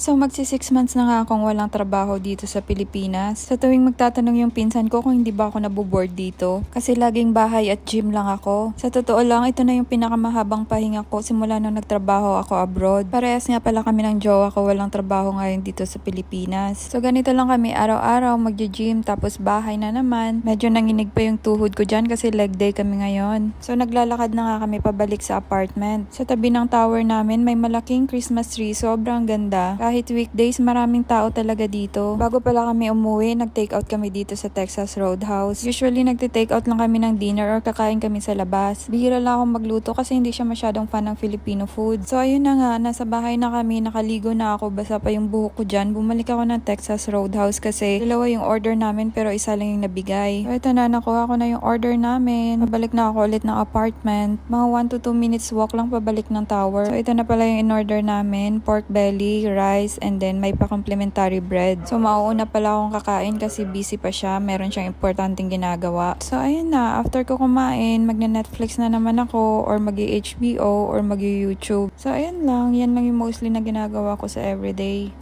So magsi 6 months na nga akong walang trabaho dito sa Pilipinas. Sa tuwing magtatanong yung pinsan ko kung hindi ba ako naboboard dito. Kasi laging bahay at gym lang ako. Sa totoo lang, ito na yung pinakamahabang pahinga ko simula nung nagtrabaho ako abroad. Parehas nga pala kami ng jowa ko walang trabaho ngayon dito sa Pilipinas. So ganito lang kami araw-araw magja-gym tapos bahay na naman. Medyo nanginig pa yung tuhod ko dyan kasi leg day kami ngayon. So naglalakad na nga kami pabalik sa apartment. Sa tabi ng tower namin may malaking Christmas tree. Sobrang ganda. Kahit weekdays, maraming tao talaga dito. Bago pala kami umuwi, nag-take out kami dito sa Texas Roadhouse. Usually, nagte-take out lang kami ng dinner or kakain kami sa labas. Bihira lang akong magluto kasi hindi siya masyadong fan ng Filipino food. So, ayun na nga, nasa bahay na kami, nakaligo na ako, basa pa yung buhok ko dyan. Bumalik ako ng Texas Roadhouse kasi dalawa yung order namin pero isa lang yung nabigay. So, ito na, nakuha ko na yung order namin. Pabalik na ako ulit ng apartment. Mga 1 to 2 minutes walk lang pabalik ng tower. So, ito na pala yung in-order namin. Pork belly, rice, and then may pa-complimentary bread. So, mauuna pala akong kakain kasi busy pa siya. Meron siyang importanteng ginagawa. So, ayun na. After ko kumain, magna-Netflix na naman ako or mag-HBO or mag-YouTube. So, ayun lang. Yan lang yung mostly na ginagawa ko sa everyday.